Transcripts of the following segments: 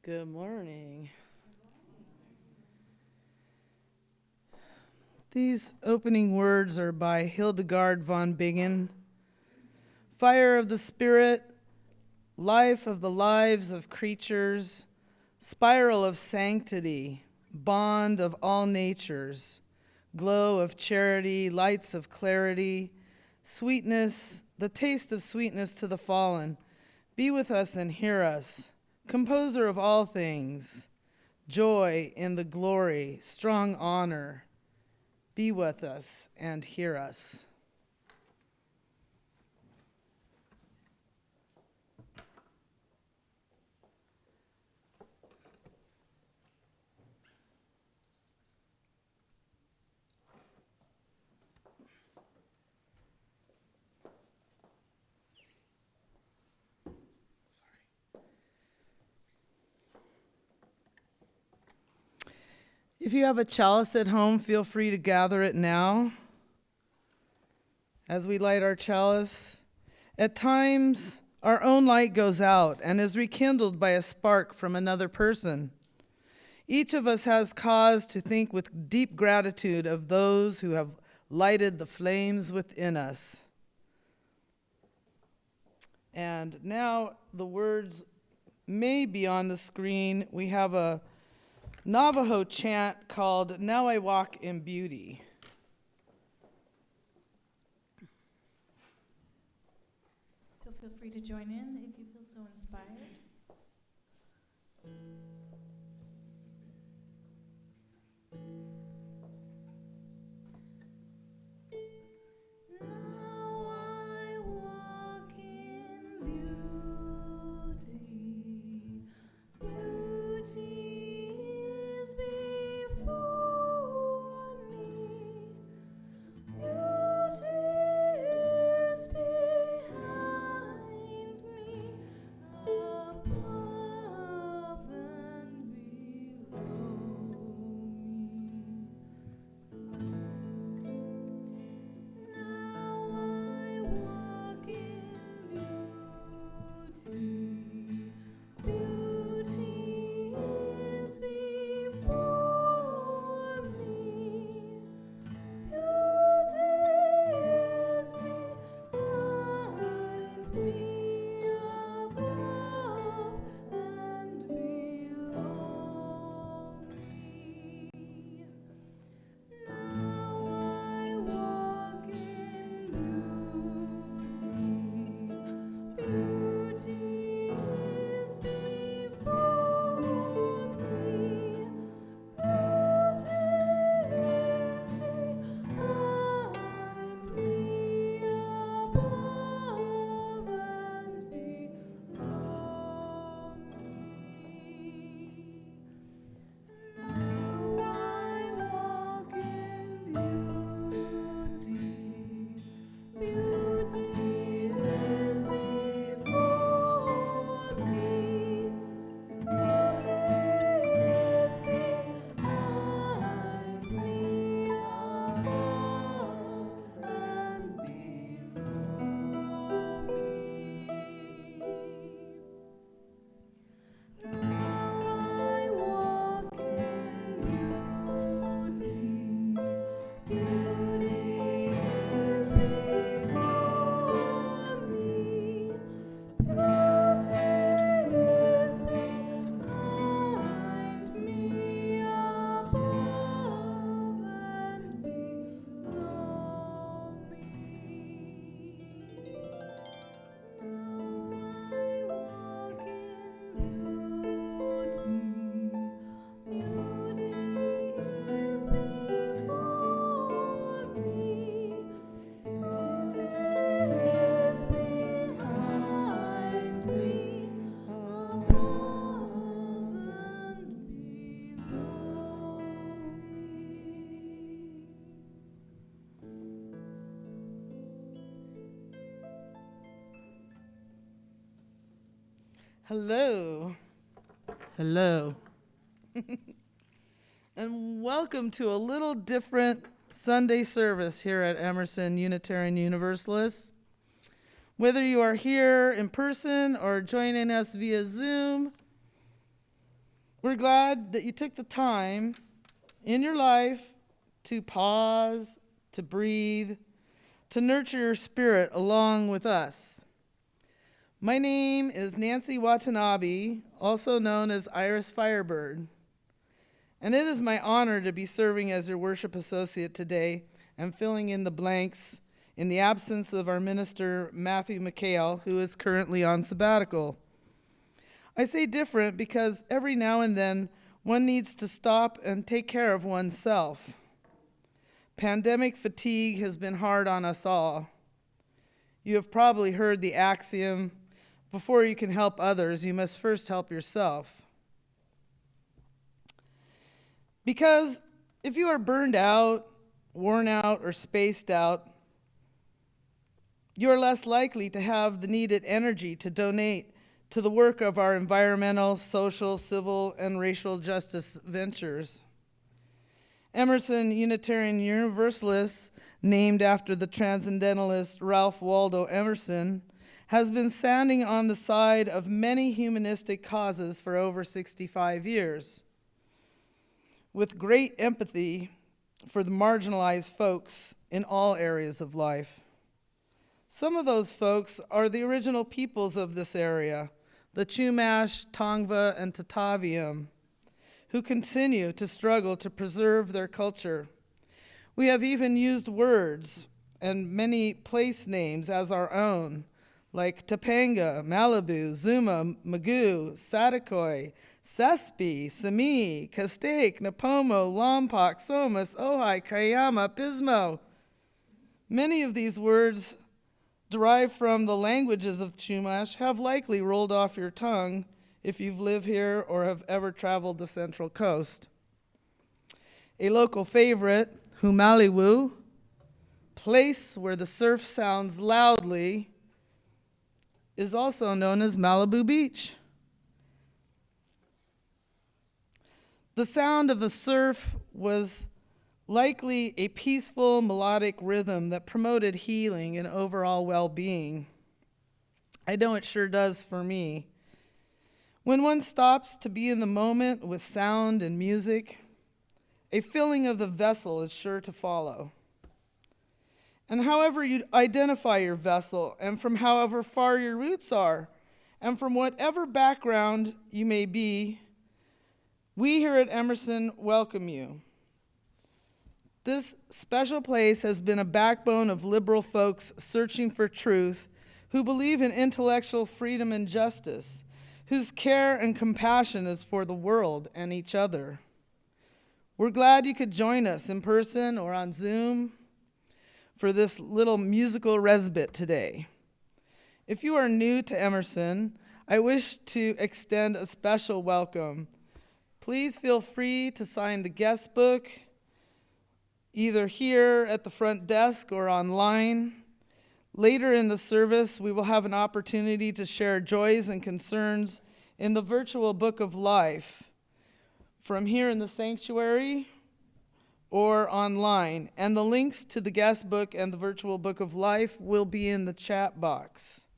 Good morning. These opening words are by Hildegard von Bingen. Fire of the Spirit, life of the lives of creatures, spiral of sanctity, bond of all natures, glow of charity, lights of clarity, sweetness, the taste of sweetness to the fallen. Be with us and hear us, composer of all things, joy in the glory, strong honor. Be with us and hear us. If you have a chalice at home, feel free to gather it now. As we light our chalice, at times our own light goes out and is rekindled by a spark from another person. Each of us has cause to think with deep gratitude of those who have lighted the flames within us. And now the words may be on the screen. We have a Navajo chant called Now I Walk in Beauty. So feel free to join in if you feel so inspired. Now I walk in beauty. Beauty is before me. Beauty is behind me, above and below me. Now I walk in beauty. Beauty is before me. Beauty is behind me, above and below me. Now I walk in beauty. Beauty is before me. Beauty is behind me, above and below me. Now I walk in beauty. Beauty is before me. Beauty is behind me, above and below me. Now I walk in beauty. Beauty is before me. Beauty is behind me, above and below me. Now I walk in beauty. Beauty is before me. Beauty is behind me, above and below me. Hello. Hello. And welcome to a little different Sunday service here at Emerson Unitarian Universalist. Whether you are here in person or joining us via Zoom, We're glad that you took the time in your life to pause, to breathe, to nurture your spirit along with us. My name is Nancy Watanabe, also known as Iris Firebird, and it is my honor to be serving as your worship associate today and filling in the blanks in the absence of our minister, Matthew McHale, who is currently on sabbatical. I say different because every now and then one needs to stop and take care of oneself. Pandemic fatigue has been hard on us all. You have probably heard the axiom, before you can help others, you must first help yourself. Because if you are burned out, worn out, or spaced out, you are less likely to have the needed energy to donate to the work of our environmental, social, civil, and racial justice ventures. Emerson Unitarian Universalists, named after the transcendentalist Ralph Waldo Emerson, has been standing on the side of many humanistic causes for over 65 years, with great empathy for the marginalized folks in all areas of life. Some of those folks are the original peoples of this area, the Chumash, Tongva, and Tataviam, who continue to struggle to preserve their culture. We have even used words and many place names as our own, like Topanga, Malibu, Zuma, Magoo, Satakoy, Sespe, Sami, Castaic, Napomo, Lompoc, Somas, Ojai, Cayama, Pismo. Many of these words derived from the languages of Chumash have likely rolled off your tongue if you've lived here or have ever traveled the Central Coast. A local favorite, Humaliwu, place where the surf sounds loudly, is also known as Malibu Beach. The sound of the surf was likely a peaceful melodic rhythm that promoted healing and overall well-being. I know it sure does for me. When one stops to be in the moment with sound and music, a filling of the vessel is sure to follow. And however you identify your vessel, and from however far your roots are, and from whatever background you may be, we here at Emerson welcome you. This special place has been a backbone of liberal folks searching for truth, who believe in intellectual freedom and justice, whose care and compassion is for the world and each other. We're glad you could join us in person or on Zoom for this little musical respite today. If you are new to Emerson, I wish to extend a special welcome. Please feel free to sign the guest book, either here at the front desk or online. Later in the service, we will have an opportunity to share joys and concerns in the virtual book of life from here in the sanctuary or online. And the links to the guest book and the virtual book of life will be in the chat box.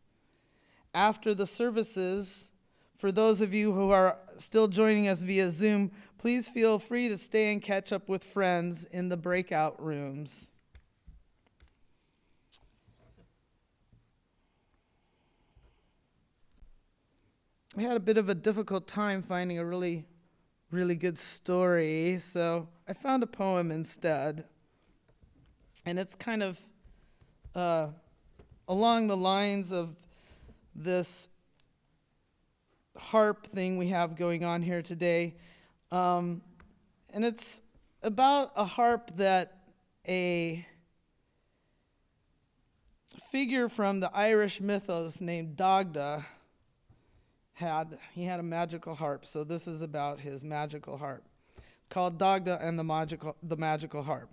After the services, for those of you who are still joining us via Zoom, please feel free to stay and catch up with friends in the breakout rooms. I had a bit of a difficult time finding a really good story, so I found a poem instead. And it's kind of along the lines of this harp thing we have going on here today. And it's about a harp that a figure from the Irish mythos named Dagda had. He had a magical harp, so this is about his magical harp. It's called Dagda and the magical harp.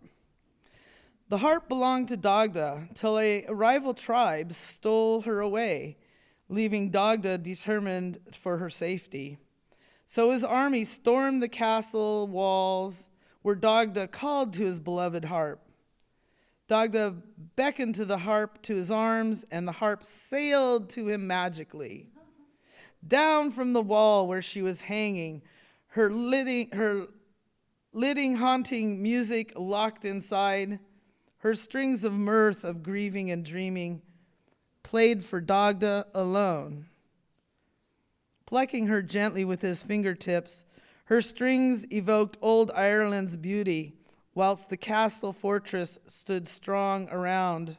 The harp belonged to Dagda till a rival tribe stole her away, leaving Dagda determined for her safety. So his army stormed the castle walls, where Dagda called to his beloved harp. Dagda beckoned to the harp to his arms, and the harp sailed to him magically. Down from the wall where she was hanging, her liding haunting music locked inside, her strings of mirth of grieving and dreaming played for Dagda alone. Plucking her gently with his fingertips, her strings evoked old Ireland's beauty, whilst the castle fortress stood strong around,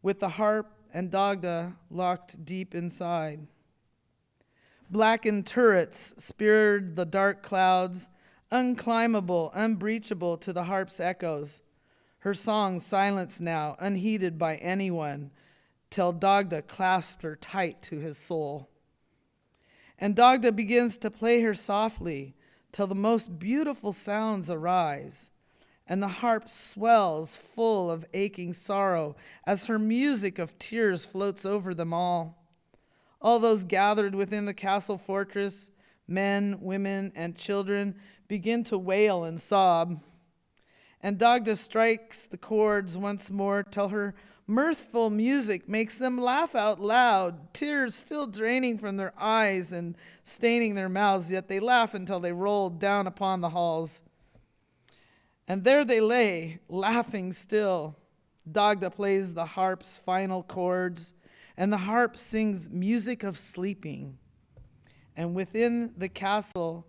with the harp and Dagda locked deep inside. Blackened turrets speared the dark clouds, unclimbable, unbreachable to the harp's echoes. Her song silenced now, unheeded by anyone, till Dagda clasped her tight to his soul. And Dagda begins to play her softly, till the most beautiful sounds arise, and the harp swells full of aching sorrow as her music of tears floats over them all. All those gathered within the castle fortress, men, women, and children, begin to wail and sob. And Dagda strikes the chords once more till her mirthful music makes them laugh out loud, tears still draining from their eyes and staining their mouths, yet they laugh until they roll down upon the halls. And there they lay, laughing still. Dagda plays the harp's final chords, and the harp sings music of sleeping. And within the castle,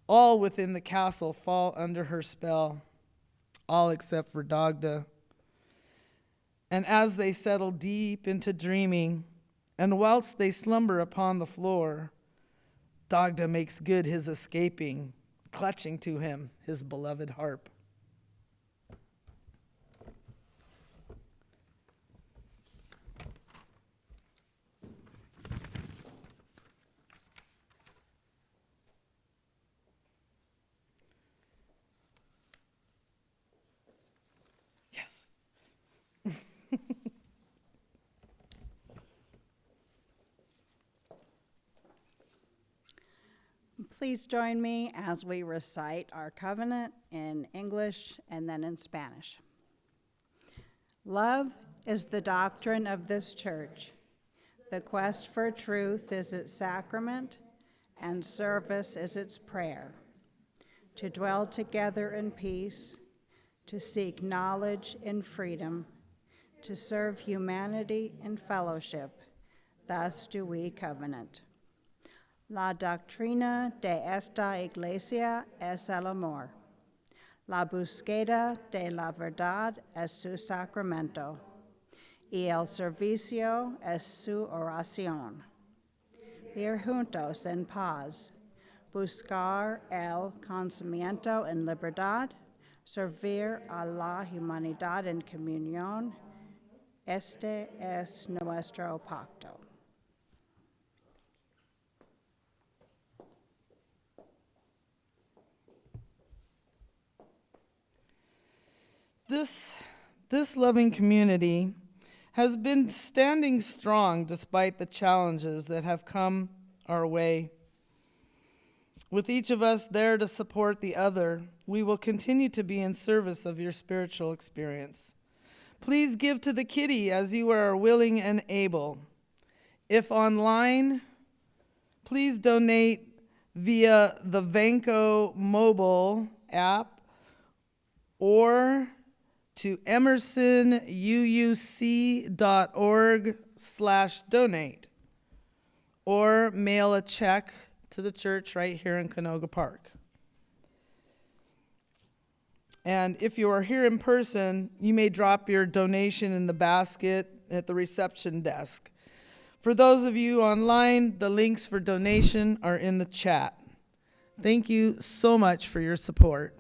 all within the castle fall under her spell, all except for Dagda. And as they settle deep into dreaming, and whilst they slumber upon the floor, Dagda makes good his escaping, clutching to him his beloved harp. Yes. Please join me as we recite our covenant in English and then in Spanish. Love is the doctrine of this church. The quest for truth is its sacrament, and service is its prayer. To dwell together in peace, to seek knowledge in freedom, to serve humanity in fellowship, thus do we covenant. La doctrina de esta iglesia es el amor. La búsqueda de la verdad es su sacramento, y el servicio es su oración. Ir juntos en paz, buscar el conocimiento en libertad, servir a la humanidad en comunión. Este es nuestro pacto. This loving community has been standing strong despite the challenges that have come our way. With each of us there to support the other, we will continue to be in service of your spiritual experience. Please give to the kitty as you are willing and able. If online, please donate via the Vanco mobile app or to emersonuuc.org/donate, or mail a check to the church right here in Canoga Park. And if you are here in person, you may drop your donation in the basket at the reception desk. For those of you online, the links for donation are in the chat. Thank you so much for your support.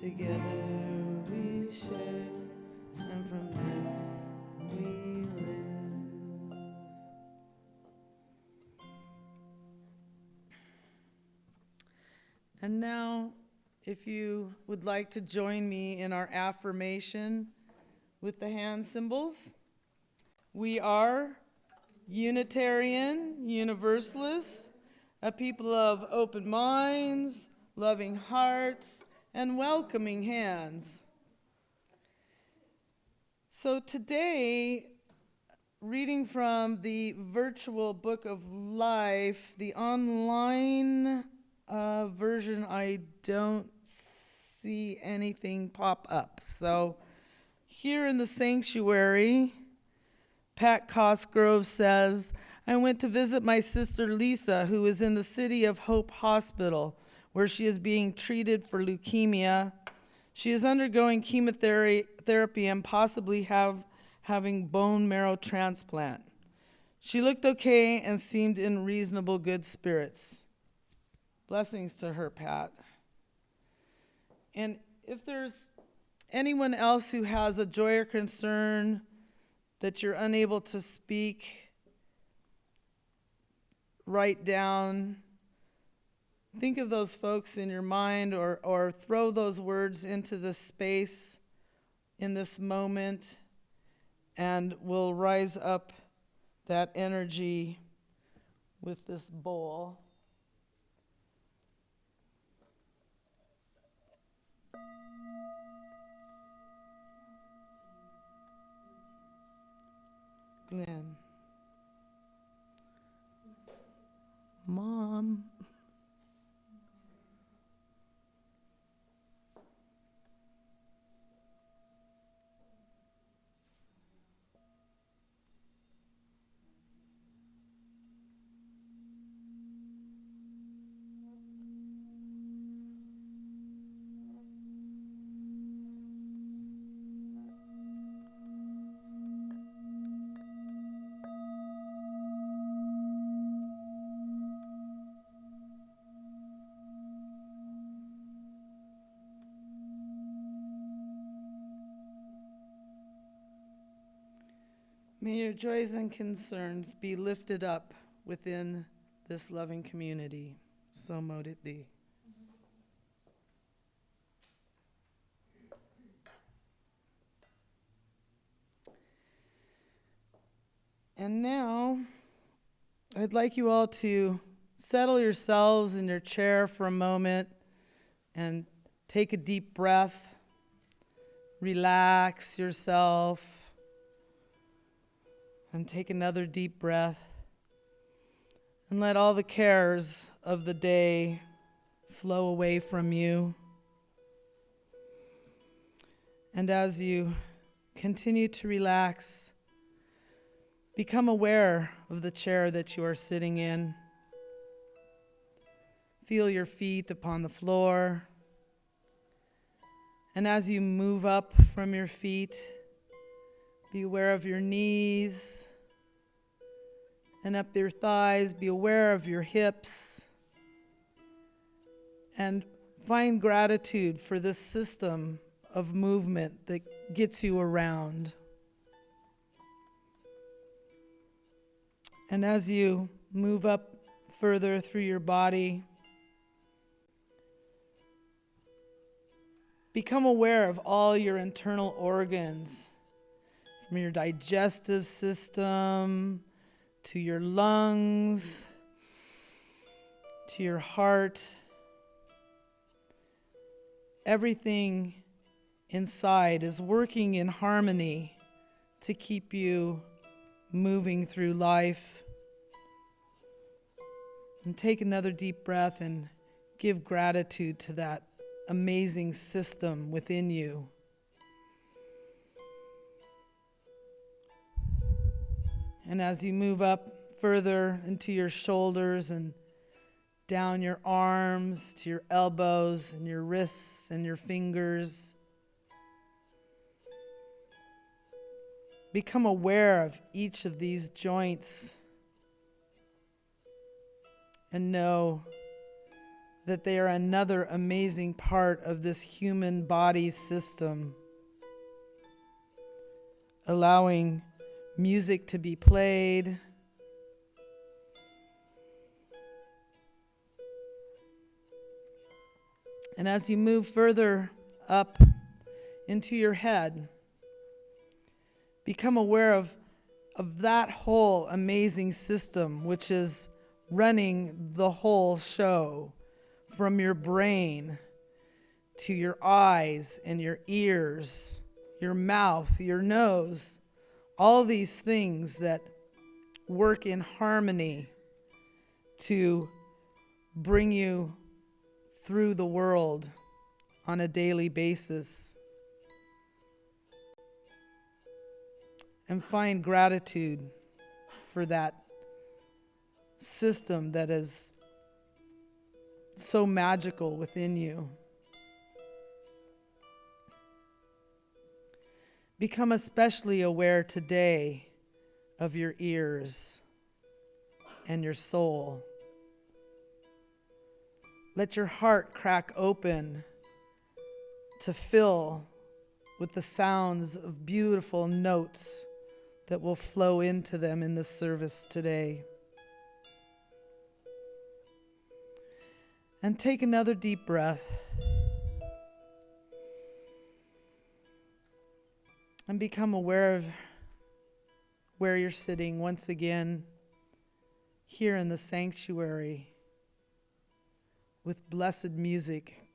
Together we share, and from this we live. And now, if you would like to join me in our affirmation with the hand symbols, we are Unitarian Universalists, a people of open minds, loving hearts, and welcoming hands. So today, reading from the virtual book of life, the online version, I don't see anything pop up. So here in the sanctuary, Pat Cosgrove says, I went to visit my sister Lisa, who is in the City of Hope Hospital, where she is being treated for leukemia. She is undergoing chemotherapy and possibly having bone marrow transplant. She looked okay and seemed in reasonable good spirits. Blessings to her, Pat. And if there's anyone else who has a joy or concern that you're unable to speak, write down. Think of those folks in your mind, or throw those words into the space in this moment, and we'll rise up that energy with this bowl. Glenn. Mom. May your joys and concerns be lifted up within this loving community. So mote it be. And now, I'd like you all to settle yourselves in your chair for a moment and take a deep breath. Relax yourself. And take another deep breath. And let all the cares of the day flow away from you. And as you continue to relax, become aware of the chair that you are sitting in. Feel your feet upon the floor. And as you move up from your feet, be aware of your knees and up your thighs. Be aware of your hips. And find gratitude for this system of movement that gets you around. And as you move up further through your body, become aware of all your internal organs, from your digestive system, to your lungs, to your heart. Everything inside is working in harmony to keep you moving through life. And take another deep breath and give gratitude to that amazing system within you. And as you move up further into your shoulders and down your arms to your elbows and your wrists and your fingers, become aware of each of these joints and know that they are another amazing part of this human body system, allowing music to be played, and as you move further up into your head, become aware of that whole amazing system which is running the whole show, from your brain to your eyes and your ears, your mouth, your nose, all these things that work in harmony to bring you through the world on a daily basis. And find gratitude for that system that is so magical within you. Become especially aware today of your ears and your soul. Let your heart crack open to fill with the sounds of beautiful notes that will flow into them in this service today. And take another deep breath. And become aware of where you're sitting once again here in the sanctuary with blessed music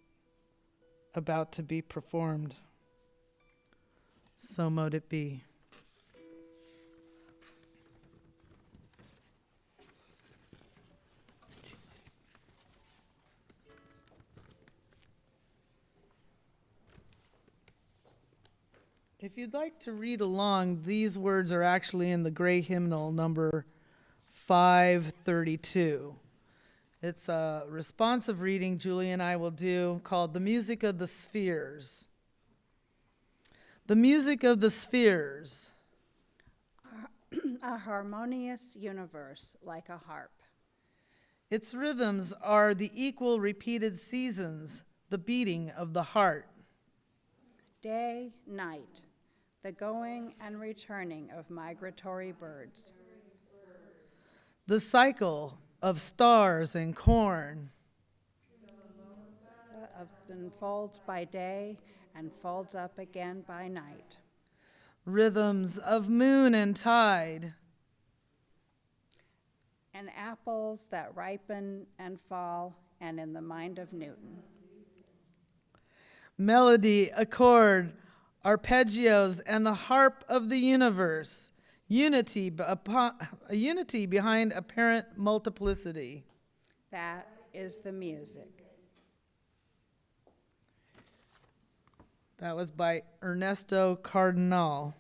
about to be performed. So mote it be. If you'd like to read along, these words are actually in the Gray Hymnal, number 532. It's a responsive reading Julie and I will do called The Music of the Spheres. The music of the spheres. A harmonious universe like a harp. Its rhythms are the equal repeated seasons, the beating of the heart. Day, night, the going and returning of migratory birds. The cycle of stars and corn. Unfolds by day and folds up again by night. Rhythms of moon and tide. And apples that ripen and fall, and in the mind of Newton. Melody, accord, arpeggios, and the harp of the universe. Unity behind apparent multiplicity. That is the music. That was by Ernesto Cardenal.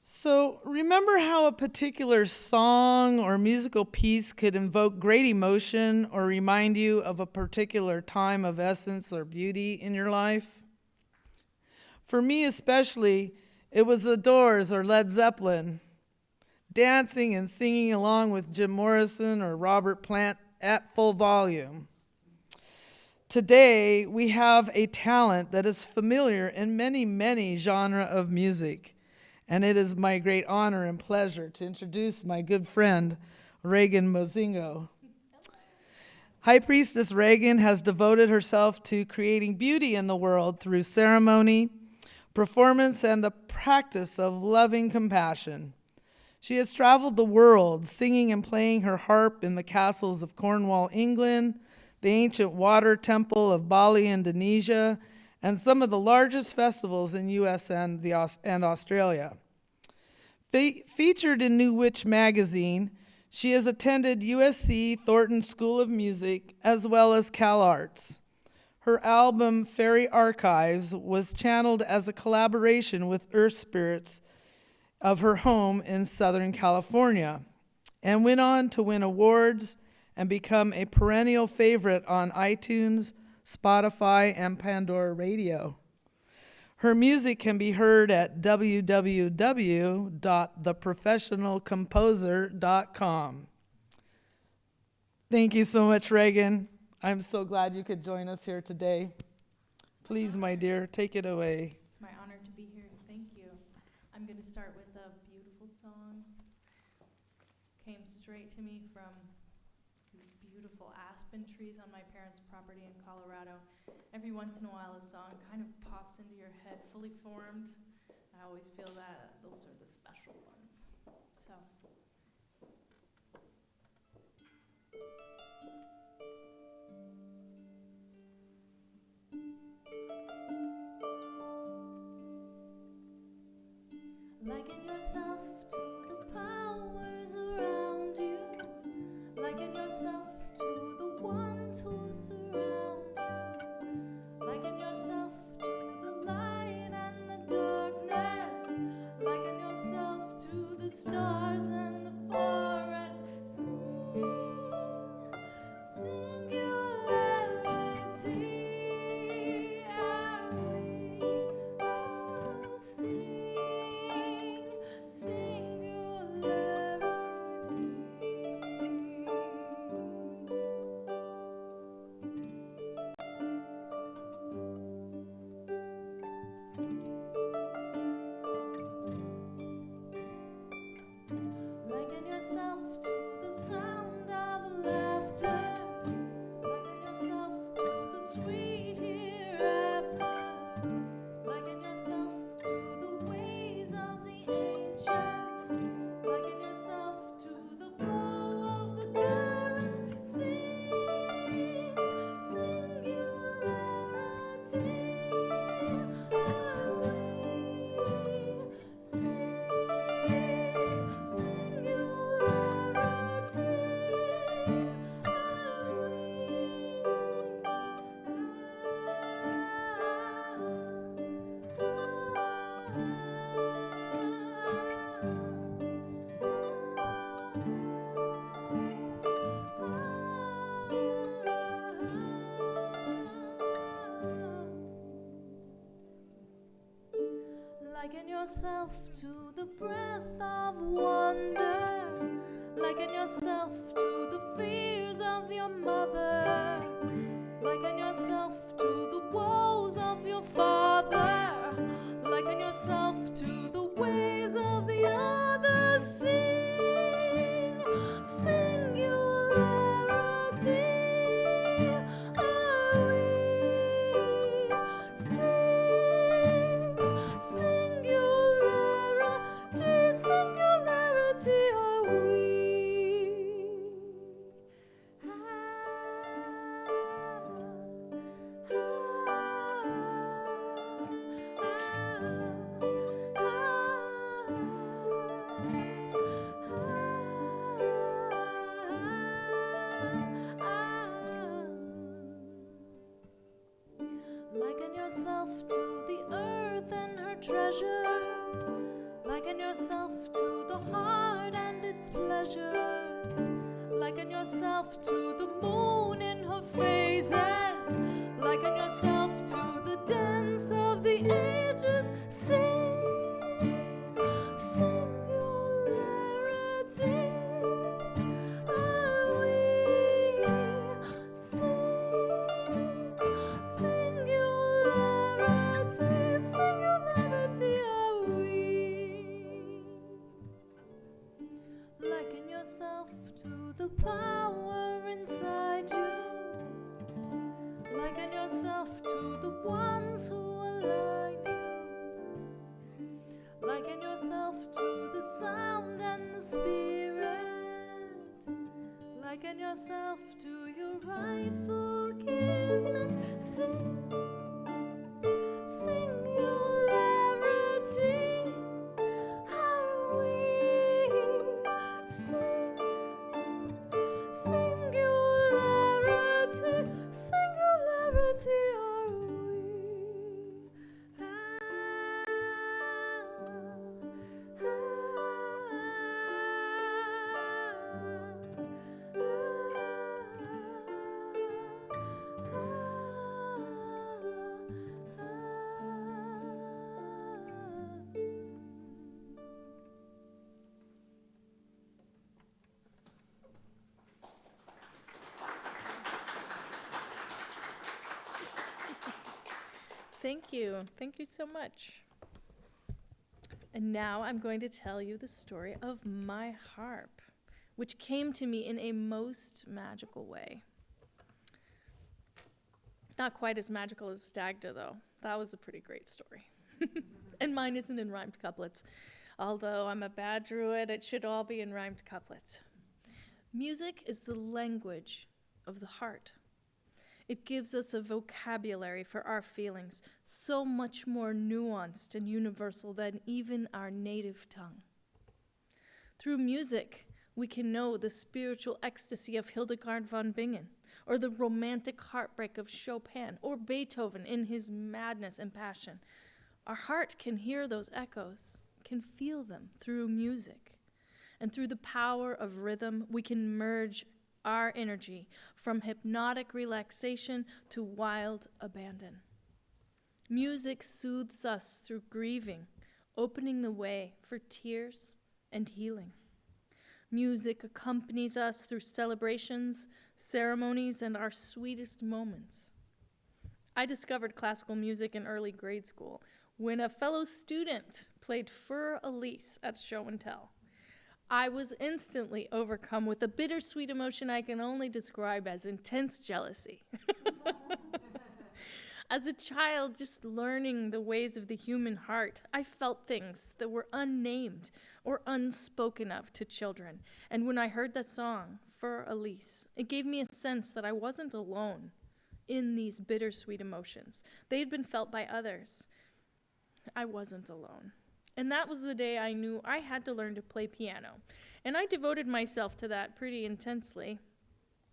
So remember how a particular song or musical piece could invoke great emotion or remind you of a particular time of essence or beauty in your life? For me especially, it was The Doors or Led Zeppelin. Dancing and singing along with Jim Morrison or Robert Plant at full volume. Today, we have a talent that is familiar in many, many genres of music. And it is my great honor and pleasure to introduce my good friend, Reagan Mozingo. High Priestess Reagan has devoted herself to creating beauty in the world through ceremony, performance, and the practice of loving compassion. She has traveled the world, singing and playing her harp in the castles of Cornwall, England, the ancient water temple of Bali, Indonesia, and some of the largest festivals in U.S. and Australia. Featured in New Witch magazine, she has attended USC Thornton School of Music as well as CalArts. Her album, Fairy Archives, was channeled as a collaboration with Earth Spirits of her home in Southern California, and went on to win awards and become a perennial favorite on iTunes, Spotify, and Pandora Radio. Her music can be heard at www.theprofessionalcomposer.com. Thank you so much, Reagan. I'm so glad you could join us here today. Please, my dear, take it away. It's my honor to be here. Thank you. I'm going to start with a beautiful song. Came straight to me from these beautiful aspen trees on my parents' property in Colorado. Every once in a while, a song kind of pops into your head, fully formed. I always feel that those are the special ones. So. Liken yourself to the powers around you. Liken yourself to the ones who surround you. Liken yourself to the light and the darkness. Liken yourself to the stars and the forest. Singularity, and we all sing singularity. Liken yourself to the sound of laughter. Liken yourself to the sweet hereafter. Liken yourself to the ways of the ancients. Liken yourself to the flow of the currents. Sing singularity. Liken yourself to the breath of wonder. Liken yourself to the fears of your mother. Liken yourself to the woes of your father. Liken yourself to the ways of the others. Sing singularity. Are we? Sing singularity. Singularity are we. Liken yourself to the earth and her treasures. Liken yourself to the heart and its pleasures. Liken yourself to the moon in her phases. Liken yourself to the dance of the ages. Sing singularity. Are we? Sing singularity. Singularity are we. Liken yourself to the power inside you. Liken yourself to the ones who align you. Liken yourself to the sound and the spirit. Liken yourself to your rightful kismet. Sing singularity. Are we? Sing singularity. Singularity are we. Thank you. Thank you so much. And now I'm going to tell you the story of my harp, which came to me in a most magical way. Not quite as magical as Stagda, though. That was a pretty great story. And mine isn't in rhymed couplets. Although I'm a bad druid, it should all be in rhymed couplets. Music is the language of the heart. It gives us a vocabulary for our feelings, so much more nuanced and universal than even our native tongue. Through music, we can know the spiritual ecstasy of Hildegard von Bingen, or the romantic heartbreak of Chopin, or Beethoven in his madness and passion. Our heart can hear those echoes, can feel them through music. And through the power of rhythm, we can merge our energy from hypnotic relaxation to wild abandon. Music soothes us through grieving, opening the way for tears and healing. Music accompanies us through celebrations, ceremonies, and our sweetest moments. I discovered classical music in early grade school when a fellow student played Für Elise at Show and Tell. I was instantly overcome with a bittersweet emotion I can only describe as intense jealousy. As a child, just learning the ways of the human heart, I felt things that were unnamed or unspoken of to children. And when I heard that song, Für Elise, it gave me a sense that I wasn't alone in these bittersweet emotions. They had been felt by others. I wasn't alone. And that was the day I knew I had to learn to play piano. And I devoted myself to that pretty intensely.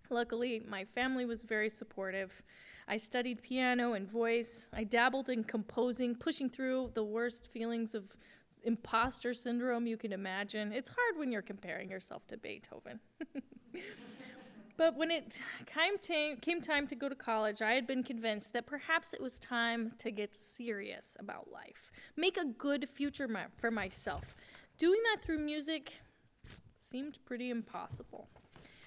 Luckily, my family was very supportive. I studied piano and voice. I dabbled in composing, pushing through the worst feelings of imposter syndrome you can imagine. It's hard when you're comparing yourself to Beethoven. But when it came time to go to college, I had been convinced that perhaps it was time to get serious about life, make a good future for myself. Doing that through music seemed pretty impossible.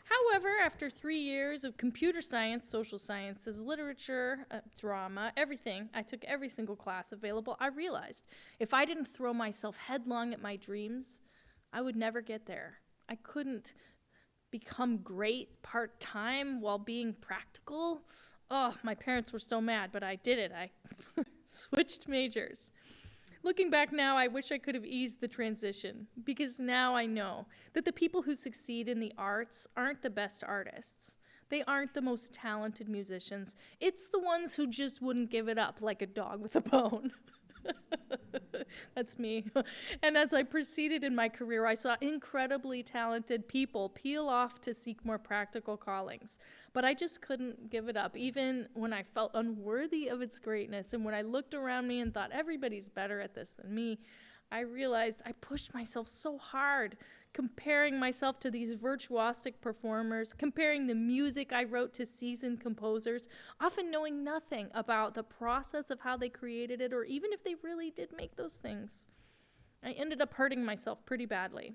However, after 3 years of computer science, social sciences, literature, drama, everything, I took every single class available, I realized if I didn't throw myself headlong at my dreams, I would never get there. I couldn't become great part-time while being practical. Oh, my parents were so mad, but I did it. I switched majors. Looking back now, I wish I could have eased the transition, because now I know that the people who succeed in the arts aren't the best artists. They aren't the most talented musicians. It's the ones who just wouldn't give it up like a dog with a bone. That's me. And as I proceeded in my career, I saw incredibly talented people peel off to seek more practical callings. But I just couldn't give it up, even when I felt unworthy of its greatness. And when I looked around me and thought everybody's better at this than me, I realized I pushed myself so hard, comparing myself to these virtuosic performers, comparing the music I wrote to seasoned composers, often knowing nothing about the process of how they created it, or even if they really did make those things. I ended up hurting myself pretty badly.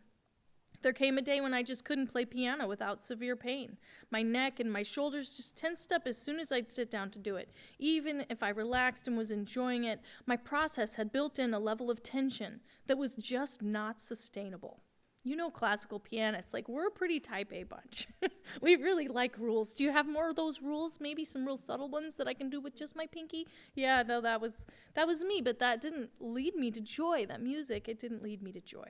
There came a day when I just couldn't play piano without severe pain. My neck and my shoulders just tensed up as soon as I'd sit down to do it. Even if I relaxed and was enjoying it, my process had built in a level of tension that was just not sustainable. You know, classical pianists, we're a pretty type A bunch. We really like rules. Do you have more of those rules? Maybe some real subtle ones that I can do with just my pinky? Yeah, no, that was me, but that didn't lead me to joy. That music, it didn't lead me to joy.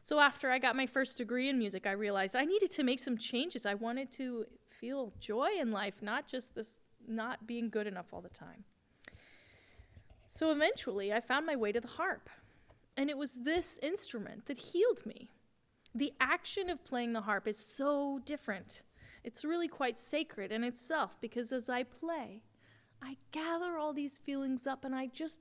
So after I got my first degree in music, I realized I needed to make some changes. I wanted to feel joy in life, not just this not being good enough all the time. So eventually, I found my way to the harp. And it was this instrument that healed me. The action of playing the harp is so different. It's really quite sacred in itself, because as I play, I gather all these feelings up and I just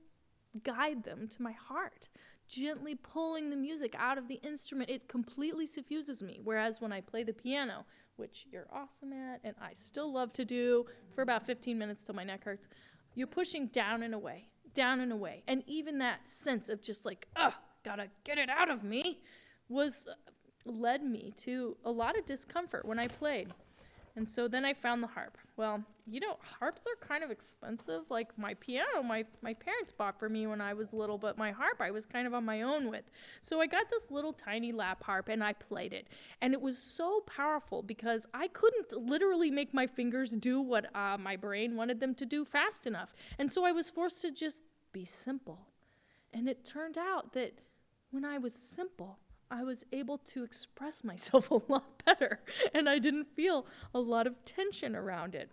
guide them to my heart, gently pulling the music out of the instrument. It completely suffuses me. Whereas when I play the piano, which you're awesome at, and I still love to do for about 15 minutes till my neck hurts, you're pushing down and away. And even that sense of just gotta get it out of me led me to a lot of discomfort when I played. And so then I found the harp. Well, harps are kind of expensive. Like my piano, my parents bought for me when I was little, but my harp I was kind of on my own with. So I got this little tiny lap harp and I played it. And it was so powerful because I couldn't literally make my fingers do what my brain wanted them to do fast enough. And so I was forced to just be simple. And it turned out that when I was simple, I was able to express myself a lot better, and I didn't feel a lot of tension around it.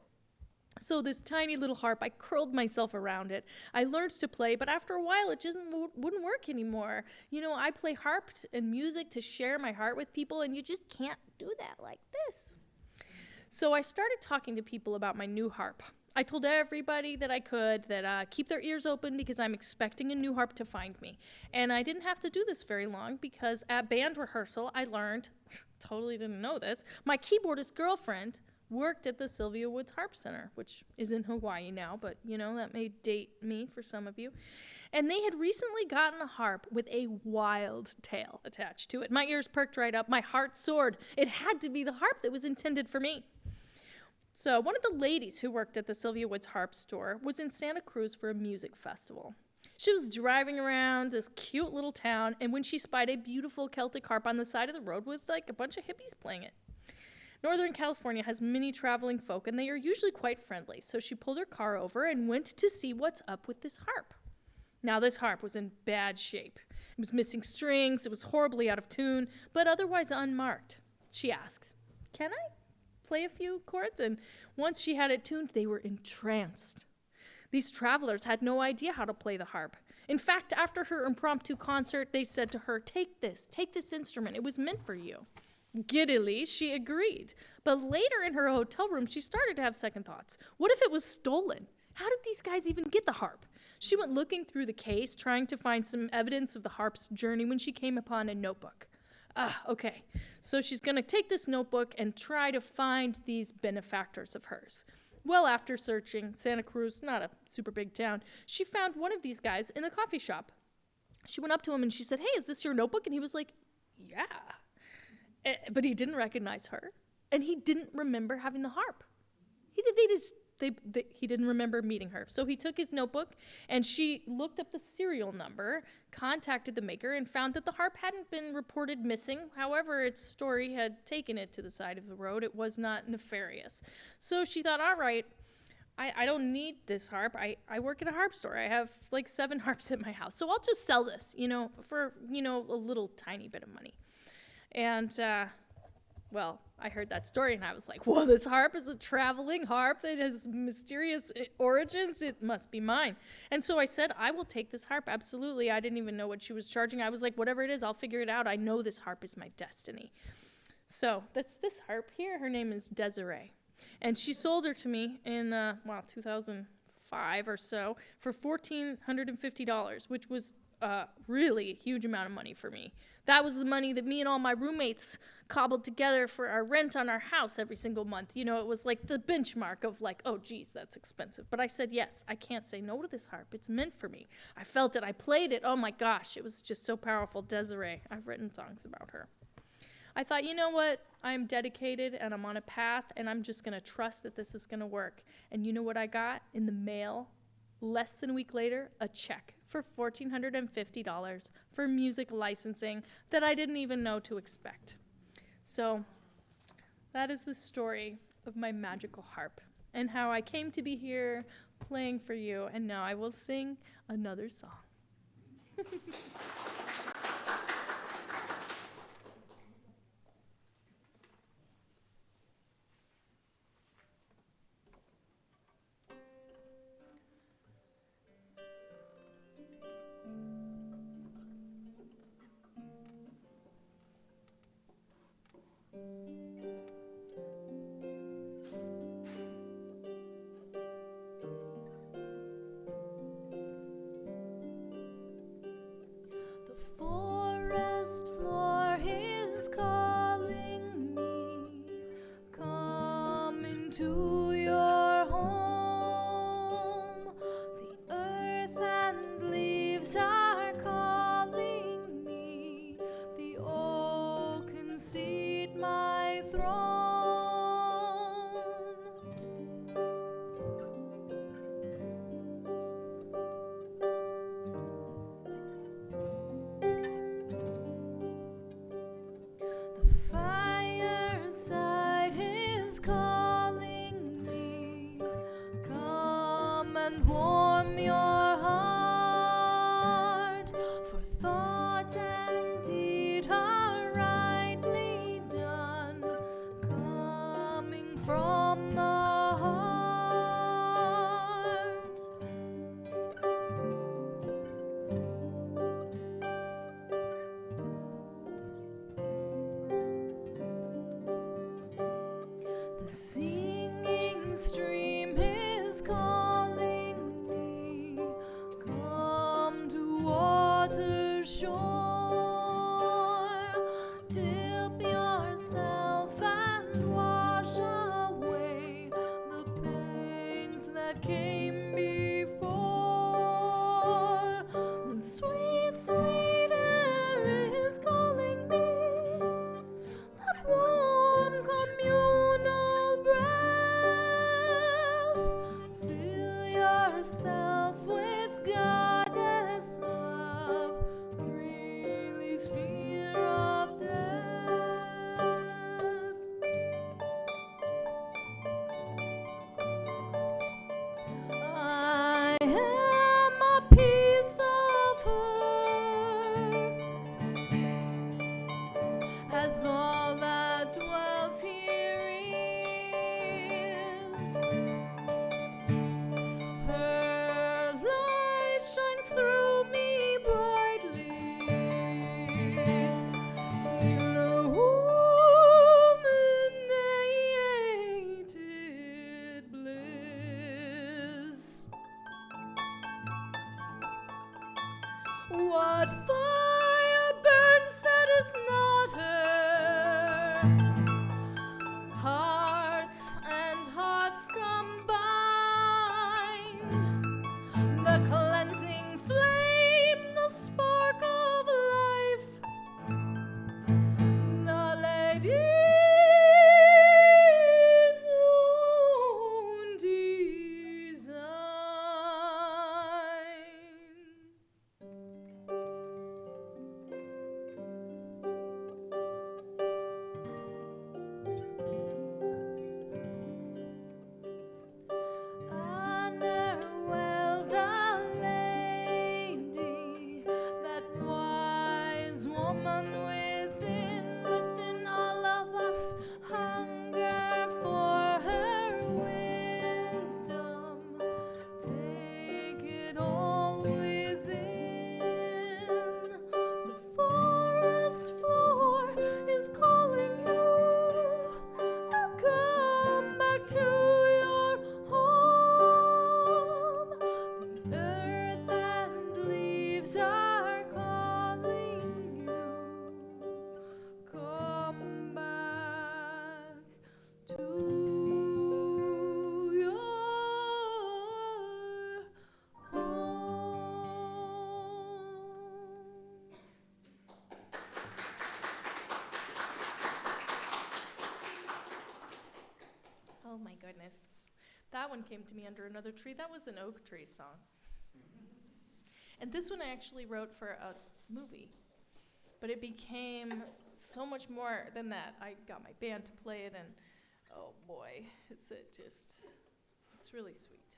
So this tiny little harp, I curled myself around it. I learned to play, but after a while, it just wouldn't work anymore. I play harp and music to share my heart with people, and you just can't do that like this. So I started talking to people about my new harp. I told everybody that I could that keep their ears open because I'm expecting a new harp to find me. And I didn't have to do this very long because at band rehearsal, I learned, totally didn't know this, my keyboardist girlfriend worked at the Sylvia Woods Harp Center, which is in Hawaii now, but that may date me for some of you. And they had recently gotten a harp with a wild tail attached to it. My ears perked right up, my heart soared. It had to be the harp that was intended for me. So one of the ladies who worked at the Sylvia Woods Harp store was in Santa Cruz for a music festival. She was driving around this cute little town, and when she spied a beautiful Celtic harp on the side of the road with like a bunch of hippies playing it. Northern California has many traveling folk, and they are usually quite friendly, so she pulled her car over and went to see what's up with this harp. Now, this harp was in bad shape. It was missing strings, it was horribly out of tune, but otherwise unmarked. She asked, "Can I play a few chords?" And once she had it tuned, they were entranced. These travelers had no idea how to play the harp. In fact, after her impromptu concert, they said to her, take this instrument. It was meant for you." Giddily, she agreed. But later in her hotel room, she started to have second thoughts. What if it was stolen? How did these guys even get the harp? She went looking through the case, trying to find some evidence of the harp's journey when she came upon a notebook. Okay. So she's going to take this notebook and try to find these benefactors of hers. Well, after searching, Santa Cruz, not a super big town, she found one of these guys in a coffee shop. She went up to him and she said, "Hey, is this your notebook?" And he was like, "Yeah." But he didn't recognize her, and he didn't remember having the harp. He didn't remember meeting her. So he took his notebook, and she looked up the serial number, contacted the maker, and found that the harp hadn't been reported missing. However, its story had taken it to the side of the road. It was not nefarious. So she thought, all right, I don't need this harp. I work at a harp store. I have like 7 harps at my house. So I'll just sell this, for, a little tiny bit of money. And, I heard that story and I was like, whoa, this harp is a traveling harp that has mysterious origins. It must be mine. And so I said, I will take this harp. Absolutely. I didn't even know what she was charging. I was like, whatever it is, I'll figure it out. I know this harp is my destiny. So that's this harp here. Her name is Desiree. And she sold her to me in, 2005 or so for $1,450, which was really a huge amount of money for me. That was the money that me and all my roommates cobbled together for our rent on our house every single month. It was like the benchmark of like, oh, geez, that's expensive. But I said, yes, I can't say no to this harp. It's meant for me. I felt it. I played it. Oh, my gosh. It was just so powerful. Desiree. I've written songs about her. I thought, you know what? I'm dedicated and I'm on a path and I'm just going to trust that this is going to work. And you know what I got in the mail? Less than a week later, a check for $1,450 for music licensing that I didn't even know to expect. So that is the story of my magical harp and how I came to be here playing for you. And now I will sing another song. The and warm your heart, for thought and deed are rightly done, coming from the heart. The singing stream is calling me, come to water shore, dip yourself and wash away the pains that came before. The sweet, sweet air is calling me, that warm communal breath. Fill yourself with goddess love, release fear of death. I am a piece of her, as all that dwells here is. Her light shines through me brightly, illuminated bliss. What fire burns that is not her? Hearts and hearts combined, the cleansing flame, the spark of life, the lady's own design. Honor well the lady, that wise woman within all of us, hunger for her wisdom, take it all within. The forest floor is calling you, come back to your home. The earth and leaves are calling you, come back to your home. Oh my goodness. That one came to me under another tree. That was an oak tree song. And this one I actually wrote for a movie. But it became so much more than that. I got my band to play it, and oh boy, it's really sweet.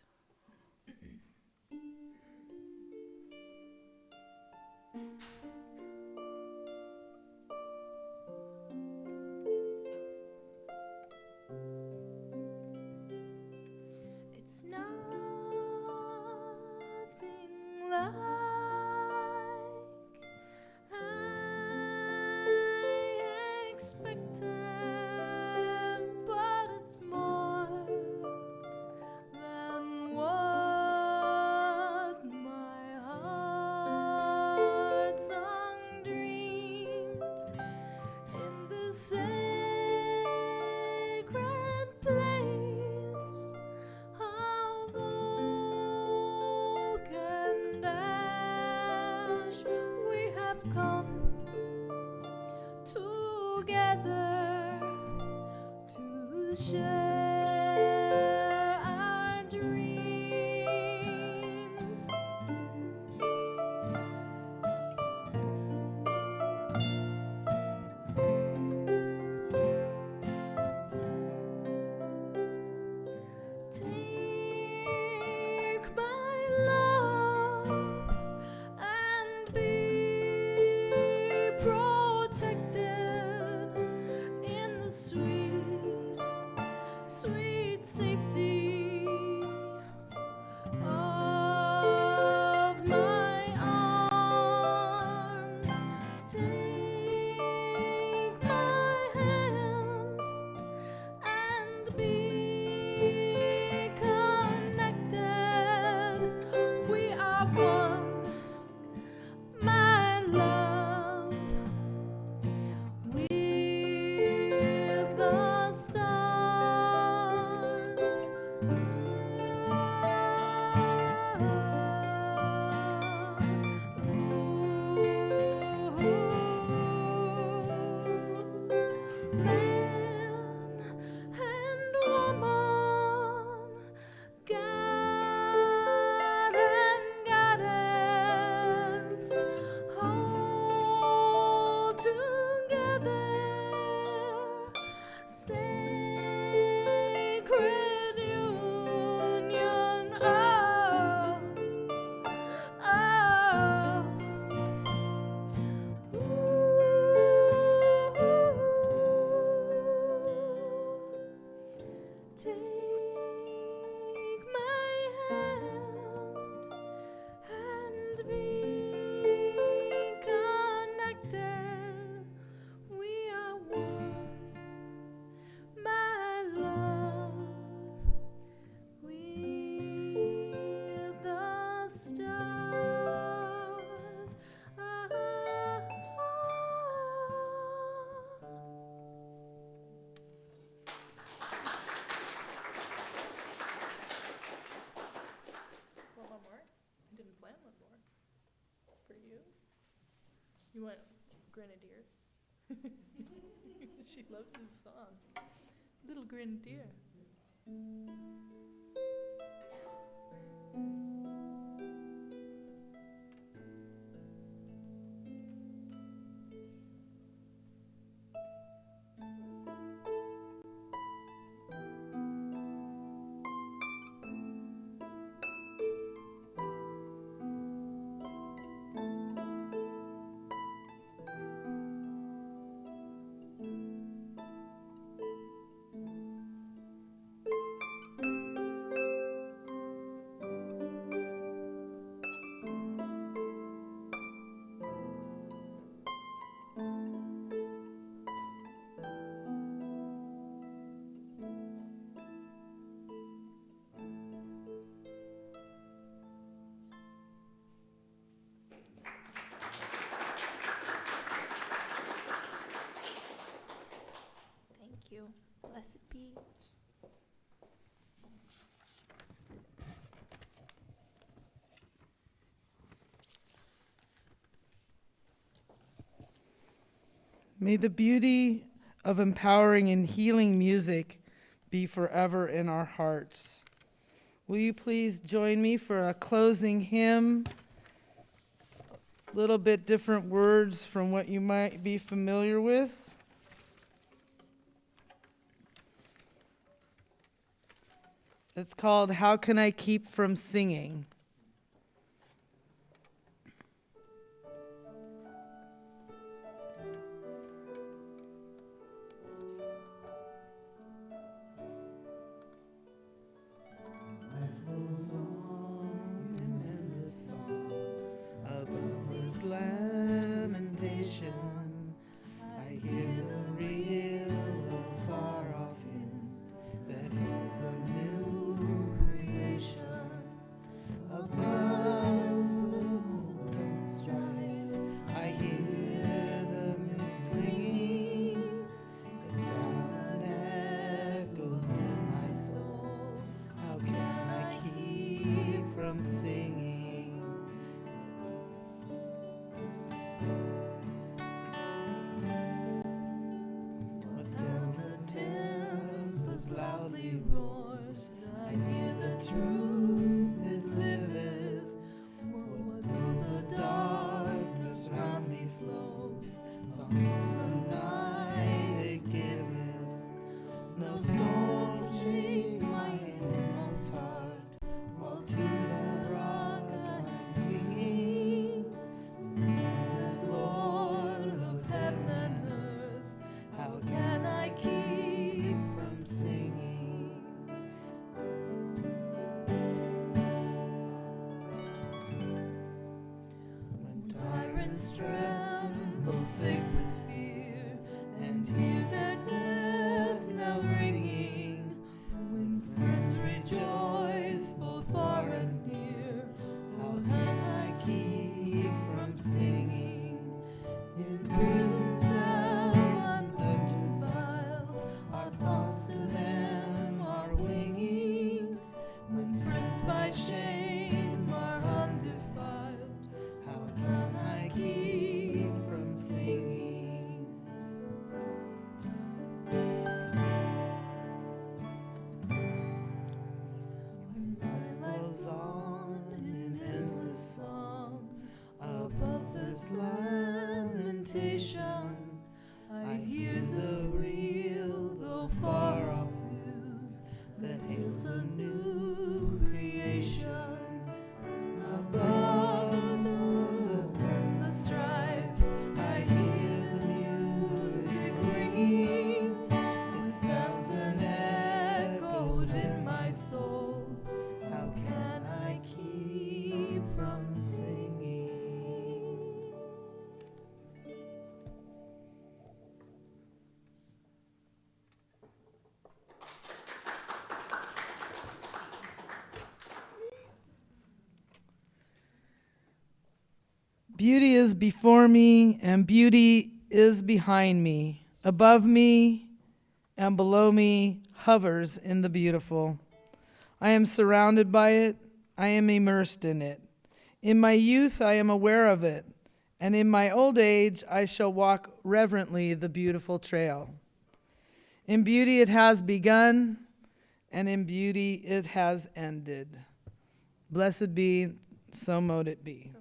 It's nothing like I expected, but it's more than what my heart song dreamed. In the sacred place of oak and ash, we have come together to share our dreams. Take my Didn't plan one more. For you? You went Grenadier. She loves his song. Little Grenadier. Thank you. Blessed be. May the beauty of empowering and healing music be forever in our hearts. Will you please join me for a closing hymn? A little bit different words from what you might be familiar with. It's called How Can I Keep From Singing? Lamentation, I hear the real far off hymn that is a new creation above the mortal strife. I hear the music ringing, the sounds and echoes in my soul. How can I keep from singing? Loudly roars, I hear the truth it liveth. What though the darkness round me flows, song in the night it giveth. No storm shake my inmost heart, while to the rock I'm clinging. Since he is Lord of heaven and earth, how can I keep from singing? When tyrants tremble sick with fear and hear their death knells ringing, when friends rejoice both far and near, how can I keep from singing? In prison cell unblended bile, our thoughts to them are winging. When friends by shame are undefiled, how can I keep from singing? When life goes on in endless song, above this lamentation, I hear the real, though far off hills, that hails a new creation. Above the strife, I hear the music ringing. It sounds and echoes in my soul. How can I keep from singing? Beauty is before me, and beauty is behind me. Above me and below me hovers in the beautiful. I am surrounded by it. I am immersed in it. In my youth I am aware of it, and in my old age I shall walk reverently the beautiful trail. In beauty it has begun, and in beauty it has ended. Blessed be, so mote it be.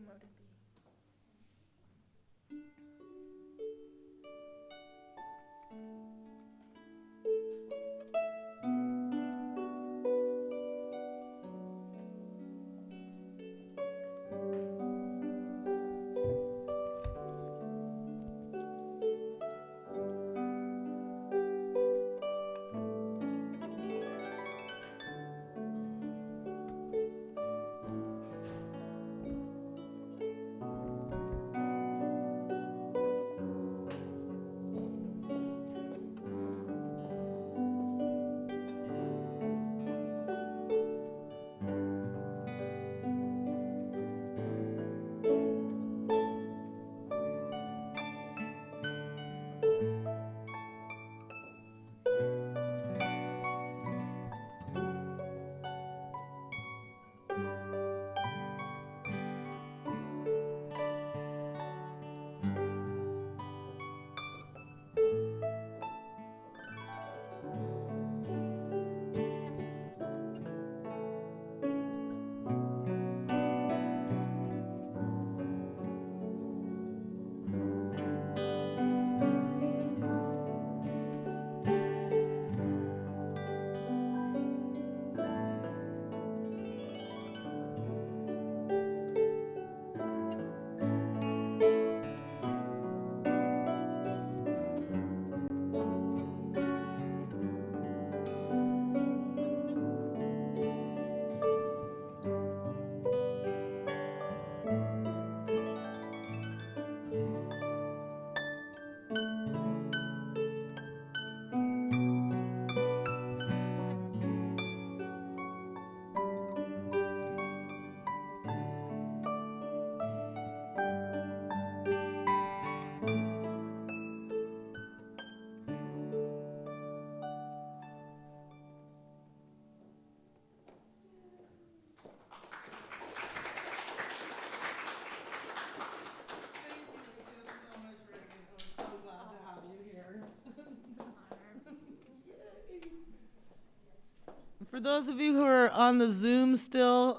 For those of you who are on the Zoom still,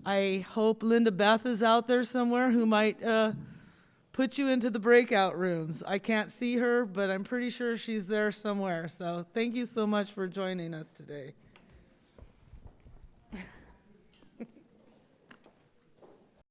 I hope Linda Beth is out there somewhere who might put you into the breakout rooms. I can't see her, but I'm pretty sure she's there somewhere. So thank you so much for joining us today.